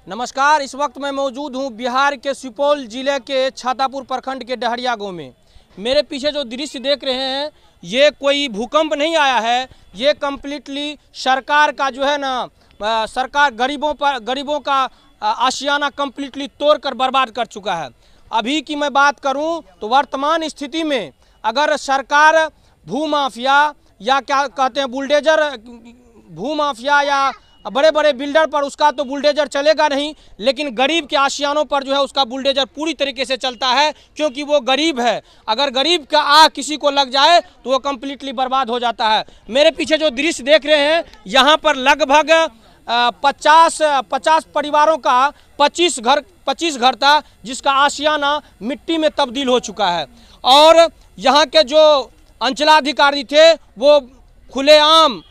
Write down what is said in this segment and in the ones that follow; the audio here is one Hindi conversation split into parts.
नमस्कार। इस वक्त मैं मौजूद हूं बिहार के सुपौल जिले के छातापुर प्रखंड के डहरिया गांव में। मेरे पीछे जो दृश्य देख रहे हैं ये कोई भूकंप नहीं आया है, ये कम्प्लीटली सरकार का जो है ना, सरकार गरीबों का आशियाना कम्प्लीटली तोड़कर बर्बाद कर चुका है। अभी की मैं बात करूं तो वर्तमान स्थिति में अगर सरकार भूमाफिया या क्या कहते हैं बुलडोजर, भूमाफिया या बड़े बड़े बिल्डर पर उसका तो बुलडोजर चलेगा नहीं, लेकिन गरीब के आशियानों पर जो है उसका बुलडोजर पूरी तरीके से चलता है, क्योंकि वो गरीब है। अगर गरीब का आह किसी को लग जाए तो वो कम्प्लीटली बर्बाद हो जाता है। मेरे पीछे जो दृश्य देख रहे हैं यहाँ पर लगभग 50 परिवारों का 25 घर था, जिसका आशियाना मिट्टी में तब्दील हो चुका है। और यहाँ के जो अंचलाधिकारी थे वो खुलेआम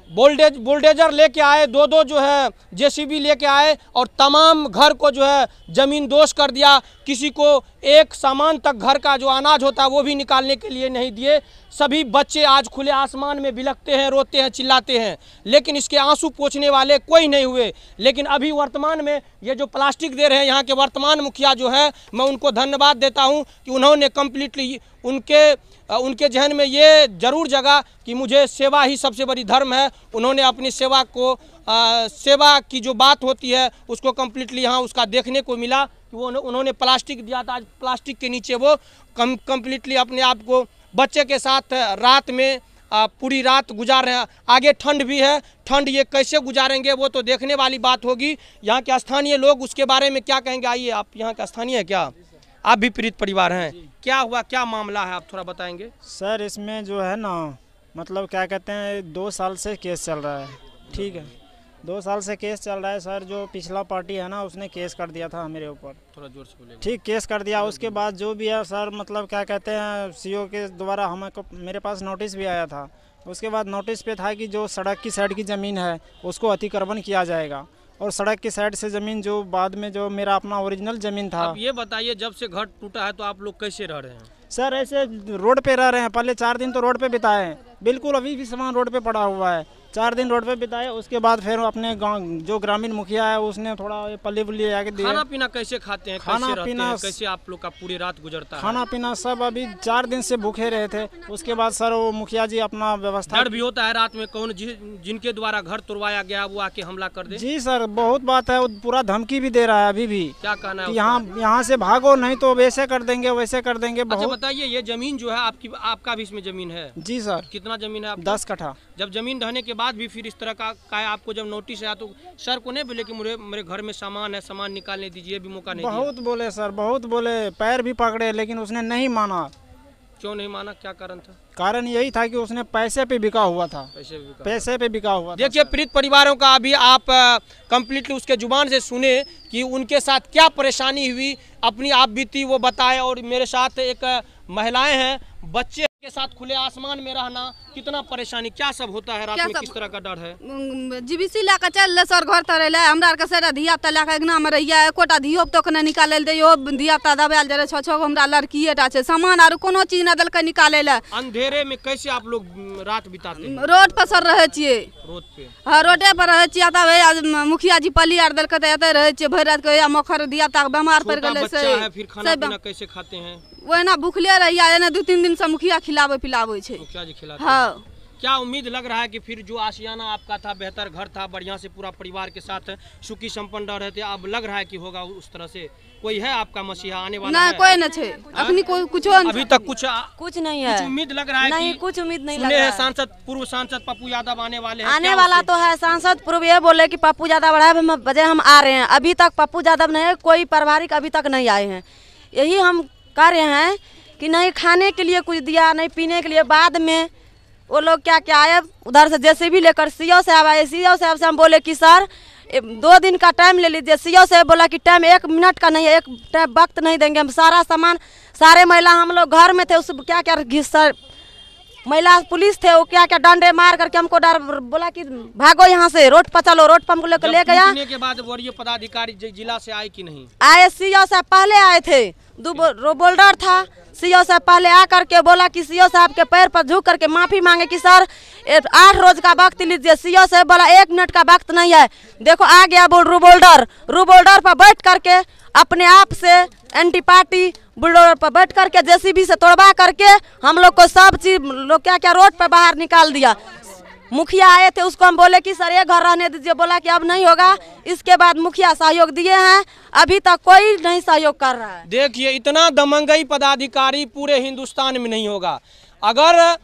बुलडोजर लेके आए, दो जो है जेसीबी लेके आए और तमाम घर को जो है ज़मीन दोष कर दिया। किसी को एक सामान तक घर का जो अनाज होता है वो भी निकालने के लिए नहीं दिए। सभी बच्चे आज खुले आसमान में बिलखते हैं, रोते हैं, चिल्लाते हैं, लेकिन इसके आंसू पोंछने वाले कोई नहीं हुए। लेकिन अभी वर्तमान में ये जो प्लास्टिक दे रहे हैं यहाँ के वर्तमान मुखिया जो है, मैं उनको धन्यवाद देता हूँ कि उन्होंने कम्प्लीटली उनके जहन में ये जरूर जगा कि मुझे सेवा ही सबसे बड़ी धर्म है। उन्होंने अपनी सेवा सेवा की जो बात होती है उसको कम्प्लीटली यहाँ उसका देखने को मिला कि उन्होंने प्लास्टिक दिया था। आज प्लास्टिक के नीचे वो कम्प्लीटली अपने आप को बच्चे के साथ रात में पूरी रात गुजार रहे हैं। आगे ठंड भी है, ठंड ये कैसे गुजारेंगे वो तो देखने वाली बात होगी। यहाँ के स्थानीय लोग उसके बारे में क्या कहेंगे, आइए। आप यहाँ के स्थानीय है क्या? आप भी पीड़ित परिवार हैं, क्या हुआ, क्या मामला है, आप थोड़ा बताएंगे? सर इसमें जो है ना, मतलब क्या कहते हैं 2 साल से केस चल रहा है। ठीक है, 2 साल से केस चल रहा है सर। जो पिछला पार्टी है ना उसने केस कर दिया था मेरे ऊपर, थोड़ा जोर से बोलिए। ठीक, केस कर दिया। उसके बाद जो भी है सर, मतलब क्या कहते हैं सीओ के द्वारा हमको, मेरे पास नोटिस भी आया था। उसके बाद नोटिस पे था कि जो सड़क की साइड की ज़मीन है उसको अतिक्रमण किया जाएगा, और सड़क की साइड से ज़मीन जो बाद में जो मेरा अपना ओरिजिनल ज़मीन था। अब ये बताइए, जब से घर टूटा है तो आप लोग कैसे रह रहे हैं? सर ऐसे रोड पे रह रहे हैं। पहले 4 दिन तो रोड पे बिताए हैं, बिल्कुल अभी भी सामान रोड पे पड़ा हुआ है। 4 दिन रोड पे बिताए, उसके बाद फिर अपने गांव जो ग्रामीण मुखिया है उसने थोड़ा पल्ली बुल्ली आके दिया। खाना पीना कैसे खाते हैं, खाना कैसे पीना हैं, कैसे आप लोग का पूरी रात गुजरता है? खाना पीना सब अभी 4 दिन से भूखे रहे थे। उसके बाद सर वो मुखिया जी अपना व्यवस्था। डर भी होता है रात में कौन जिनके द्वारा घर तोड़वाया गया वो आके हमला कर दे? जी सर, बहुत बात है। वो पूरा धमकी भी दे रहा है अभी भी। क्या कहना है? यहाँ से भागो, नहीं तो वैसे कर देंगे, वैसे कर देंगे। अच्छा बताइए, ये जमीन जो है आपका भी इसमें जमीन है? जी सर। कितना जमीन है? 10 कट्ठा। जब जमीन रहने के बाद भी फिर इस तरह का आपको जब नोटिस आया तो सर को नहीं बोले कि मेरे घर में सामान है, सामान निकालने दीजिए? भी मौका नहीं दिया? बहुत बोले सर, बहुत बोले, पैर भी पकड़े, लेकिन उसने नहीं माना। क्यों नहीं माना, क्या कारण था? कारण यही था कि उसने पैसे पे बिका हुआ था। पैसे पे बिका हुआ। देखिए पीड़ित परिवारों का अभी आप कंप्लीटली उसके जुबान से सुने कि उनके साथ क्या परेशानी हुई, अपनी आप बीती वो बताए। और मेरे साथ एक महिलाएं हैं, बच्चे के साथ खुले आसमान में रहना, कितना परेशानी, क्या सब होता है रात में, किस तरह का डर है? जीबीसी लेकर चल सर घर तर हमरा आर के सारा धिया पुता लेकर अंगना में रहिया, एकोटा धियो तो कने निकाले ले दियो। धिया पुता दबाल जरे 6 गो हमरा लड़कीए टा छै, सामान आर कोनो चीज न दल के निकाले ले। अंधेरे में कैसे आप लोग रात बिताते हैं? रोड पर सर रहे छिए। रोड पे? हाँ, रोडे पर रहे छिए। तब मुखिया जी पल्ली आर दल के एते रहे छिए भर रात के। मखर धिया पुता बीमार पड़ गेले से, फिर खाना पीना कैसे खाते हैं? वो ना भूखले रहिया, 2-3 दिन से मुखिया खिलावे पिलावे छे। मुखिया जी खिलाते? हाँ। क्या उम्मीद लग रहा है कि फिर जो आशियाना आपका था, बेहतर घर था, बढ़िया से पूरा परिवार के साथ सुखी संपन्न रह रहे थे, अब लग रहा है कि होगा उस तरह से? कोई है आपका मसीहा आने वाला? नहीं, कोई नहीं है अखनी, कोई कुछ अभी तक कुछ नहीं है। कुछ उम्मीद लग रहा है? नहीं, कुछ उम्मीद नहीं लग रहा है। सांसद, पूर्व सांसद पप्पू यादव आने वाले हैं? आने वाला तो है सांसद। पूर्व ये बोले कि पप्पू यादव हम आ रहे हैं। अभी तक पप्पू यादव नहीं, कोई पारिवारिक अभी तक नहीं आए हैं। यही हम कह रहे हैं कि नहीं खाने के लिए कुछ दिया, नहीं पीने के लिए। बाद में वो लोग क्या क्या आए उधर से जेसीबी लेकर सीओ साहब आए। सीओ साहब से हम बोले कि सर 2 दिन का टाइम ले लीजिए। सीओ साहब बोला कि टाइम 1 मिनट का नहीं है, 1 टाइम वक्त नहीं देंगे हम। सारा सामान, सारे महिला हम लोग घर में थे, उस क्या क्या सर महिला पुलिस थे, वो क्या क्या डंडे मार करके हमको डर बोला कि भागो यहाँ से, रोड पर चलो। रोड पर हमको लेकर ले गया। के बाद वरीय पदाधिकारी जिला से आए कि नहीं? आए, सीओ साहब पहले आए थे। 2 बोल्डर था, सीओ साहब पहले आ करके बोला कि सीओ साहब के पैर पर झुक करके माफ़ी मांगे कि सर 8 रोज का वक्त लीजिए। सीओ साहब बोला 1 मिनट का वक्त नहीं है। देखो आ गया रूबोल्डर पर बैठ करके अपने आप से एंटी पार्टी बुलडोजर पर बैठ करके जेसीबी से तोड़वा करके हम लोग को सब चीज लोग क्या रोड पर बाहर निकाल दिया। मुखिया आए थे, उसको हम बोले कि सर ये घर रहने दीजिए, बोला कि अब नहीं होगा। इसके बाद मुखिया सहयोग दिए हैं, अभी तक कोई नहीं सहयोग कर रहा है। देखिए इतना दमंगई पदाधिकारी पूरे हिंदुस्तान में नहीं होगा। अगर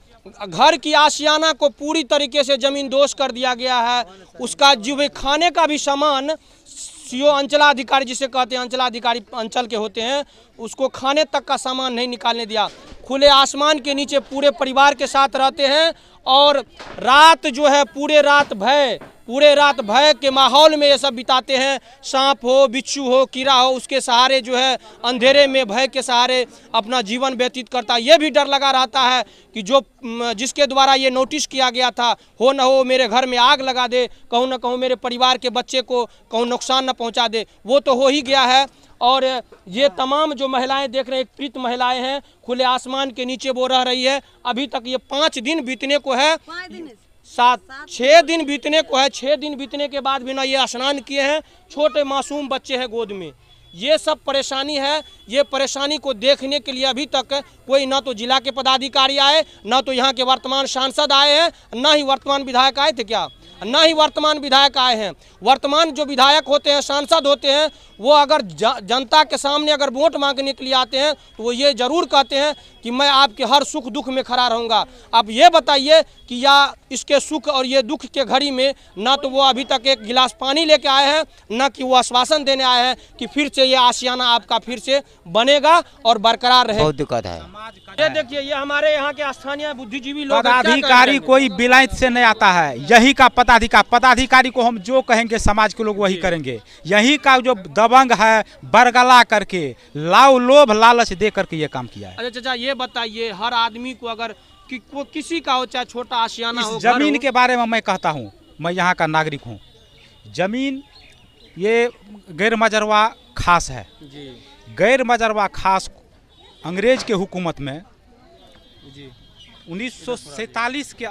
घर की आशियाना को पूरी तरीके से जमीन दोष कर दिया गया है, उसका जो खाने का भी सामान सीओ अंचलाधिकारी जिसे कहते हैं, अंचलाधिकारी अंचल के होते हैं, उसको खाने तक का सामान नहीं निकालने दिया। खुले आसमान के नीचे पूरे परिवार के साथ रहते हैं और रात जो है पूरे रात भय के माहौल में ये सब बिताते हैं। सांप हो, बिच्छू हो, कीड़ा हो, उसके सहारे जो है अंधेरे में भय के सहारे अपना जीवन व्यतीत करता है। ये भी डर लगा रहता है कि जिसके द्वारा ये नोटिस किया गया था हो न हो मेरे घर में आग लगा दे, कहूँ न कहूँ मेरे परिवार के बच्चे को कहूँ नुकसान न पहुँचा दे। वो तो हो ही गया है। और ये तमाम जो महिलाएं देख रहे हैं, एक पीड़ित महिलाएं हैं, खुले आसमान के नीचे वो रह रही है। अभी तक ये 5 दिन बीतने को है, 6 दिन बीतने को है। 6 दिन बीतने के बाद भी ना ये स्नान किए हैं, छोटे मासूम बच्चे हैं गोद में। ये सब परेशानी है। ये परेशानी को देखने के लिए अभी तक कोई ना तो जिला के पदाधिकारी आए, ना तो यहाँ के वर्तमान सांसद आए हैं, ना ही वर्तमान विधायक आए थे क्या, ना ही वर्तमान विधायक आए हैं। वर्तमान जो विधायक होते हैं, सांसद होते हैं, वो अगर जनता के सामने अगर वोट मांगने के लिए आते हैं तो वो ये जरूर कहते हैं कि मैं आपके हर सुख दुख में खड़ा रहूँगा। अब ये बताइए कि या इसके सुख और ये दुख के घड़ी में ना तो वो अभी तक एक गिलास पानी लेके आए हैं, ना कि वो आश्वासन देने आए हैं कि फिर से ये आशियाना आपका फिर से बनेगा और बरकरार रहे। बहुत दिक्कत है। ये देखिए, ये हमारे यहाँ के स्थानीय बुद्धिजीवी लोग, पदाधिकारी कोई विलायत से नहीं आता है, यही का पदाधिकारी को हम जो कहेंगे समाज के लोग वही करेंगे। यही का जो दबंग है, बरगला करके लोभ लालच दे करके ये काम किया है। अच्छा चाचा, ये बताइए, हर आदमी को अगर किसी का हो, चाहे छोटा आशियाना हो, जमीन के बारे में मैं कहता हूँ, मैं यहाँ का नागरिक हूँ। जमीन ये गैर मजरवा खास है जी। गैर मजरवा खास अंग्रेज के हुकूमत में 1947 के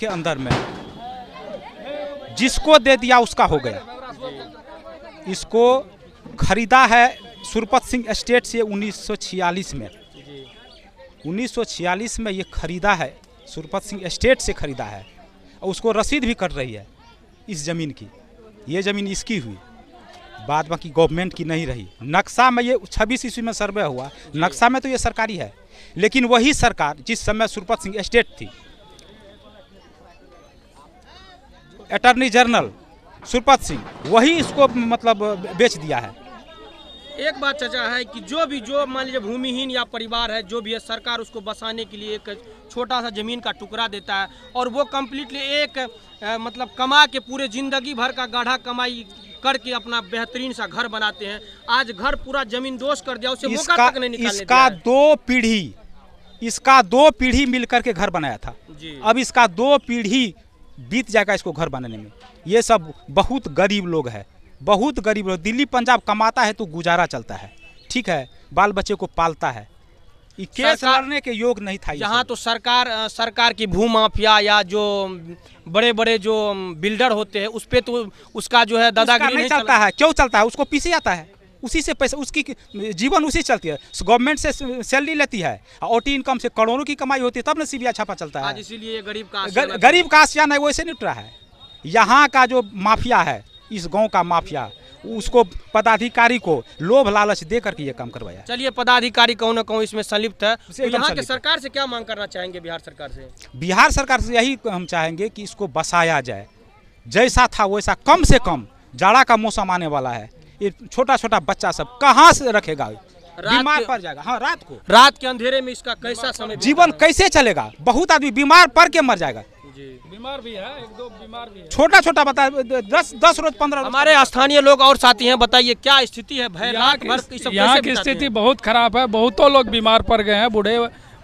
अंदर में जिसको दे दिया उसका हो गया। इसको खरीदा है सुरपत सिंह एस्टेट से 1946 में। 1946 में ये खरीदा है, सुरपत सिंह एस्टेट से खरीदा है और उसको रसीद भी कट रही है इस ज़मीन की। ये ज़मीन इसकी हुई, बाद बाकी गवर्नमेंट की नहीं रही। नक्शा में ये 26 ईस्वी में सर्वे हुआ, नक्शा में तो ये सरकारी है, लेकिन वही सरकार जिस समय सुरपत सिंह एस्टेट थी, अटॉर्नी जनरल सुरपत सिंह, वही इसको मतलब बेच दिया है। एक बात चाचा है कि जो मान लीजिए भूमिहीन या परिवार है, जो भी है, सरकार उसको बसाने के लिए एक छोटा सा जमीन का टुकड़ा देता है और वो कम्प्लीटली एक मतलब कमा के पूरे जिंदगी भर का गाढ़ा कमाई करके अपना बेहतरीन सा घर बनाते हैं। आज घर पूरा जमीन दोष कर दिया, उसे मौका तक नहीं निकालने दिया। इसका 2 पीढ़ी मिलकर के घर बनाया था जी। अब इसका 2 पीढ़ी बीत जाएगा इसको घर बनाने में। ये सब बहुत गरीब लोग हैं, बहुत गरीब लोग। दिल्ली पंजाब कमाता है तो गुजारा चलता है, ठीक है, बाल बच्चे को पालता है। ये केस लड़ने के योग नहीं था। यहाँ तो सरकार की भू माफिया या जो बड़े बड़े जो बिल्डर होते हैं उस पे तो उसका जो है दादागिरी नहीं चलता है। क्यों चलता है? उसको पीछे आता है, उसी से पैसा, उसकी जीवन उसी चलती है। गवर्नमेंट से सैलरी लेती है, ओटी इनकम से करोड़ों की कमाई होती है, तब न सीबीआई छापा चलता है। इसीलिए गरीब का आशियाना है, वैसे नहीं उठ रहा है। यहाँ का जो माफिया है, इस गांव का माफिया, उसको पदाधिकारी को लोभ लालच दे करके ये काम करवाया। चलिए, पदाधिकारी कहूँ न कहूँ इसमें संलिप्त है। तो यहाँ के सरकार से क्या मांग करना चाहेंगे? बिहार सरकार से यही हम चाहेंगे कि इसको बसाया जाए, जैसा था वैसा। कम से कम जाड़ा का मौसम आने वाला है, ये छोटा छोटा बच्चा सब कहाँ से रखेगा? बीमार पड़ जाएगा। हाँ, रात के अंधेरे में इसका कैसा समय, जीवन कैसे चलेगा? बहुत आदमी बीमार पड़ के मर जाएगा। बीमार भी है, 1-2 बीमार भी है। छोटा बता 10 रोज 15 रोज। हमारे स्थानीय लोग और साथी हैं, बताइए क्या स्थिति है? यहाँ की स्थिति बहुत खराब है, बहुतों लोग बीमार पड़ गए हैं, बूढ़े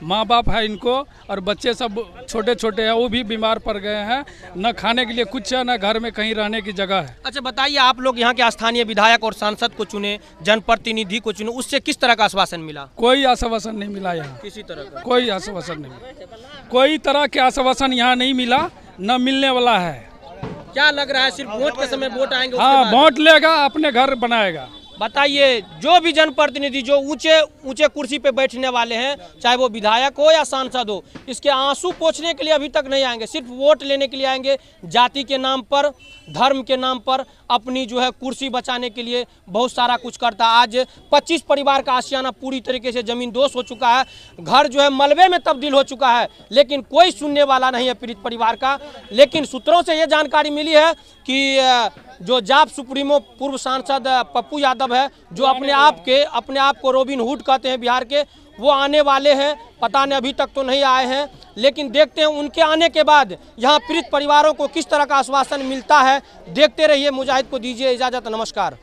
माँ बाप है इनको और बच्चे सब छोटे छोटे हैं, वो भी बीमार पड़ गए हैं। न खाने के लिए कुछ है, न घर में कहीं रहने की जगह है। अच्छा बताइए, आप लोग यहाँ के स्थानीय विधायक और सांसद को चुने, जनप्रतिनिधि को चुने, उससे किस तरह का आश्वासन मिला? कोई आश्वासन नहीं मिला यहाँ, किसी तरह का कोई आश्वासन नहीं मिला, कोई तरह के आश्वासन यहाँ नहीं मिला, न मिलने वाला है। क्या लग रहा है, सिर्फ वोट के समय वोट आएंगे? हाँ, वोट लेगा, अपने घर बनाएगा। बताइए, जो भी जनप्रतिनिधि जो ऊंचे ऊंचे कुर्सी पे बैठने वाले हैं, चाहे वो विधायक हो या सांसद हो, इसके आंसू पोंछने के लिए अभी तक नहीं आएंगे, सिर्फ वोट लेने के लिए आएंगे। जाति के नाम पर, धर्म के नाम पर अपनी जो है कुर्सी बचाने के लिए बहुत सारा कुछ करता है। आज 25 परिवार का आशियाना पूरी तरीके से जमीन दोष हो चुका है, घर जो है मलबे में तब्दील हो चुका है, लेकिन कोई सुनने वाला नहीं है पीड़ित परिवार का। लेकिन सूत्रों से ये जानकारी मिली है कि जो जाप सुप्रीमो पूर्व सांसद पप्पू यादव है, जो अपने आप को रॉबिन हुड कहते हैं बिहार के, वो आने वाले हैं। पता नहीं, अभी तक तो नहीं आए हैं, लेकिन देखते हैं उनके आने के बाद यहाँ पीड़ित परिवारों को किस तरह का आश्वासन मिलता है। देखते रहिए। मुजाहिद को दीजिए इजाज़त, नमस्कार।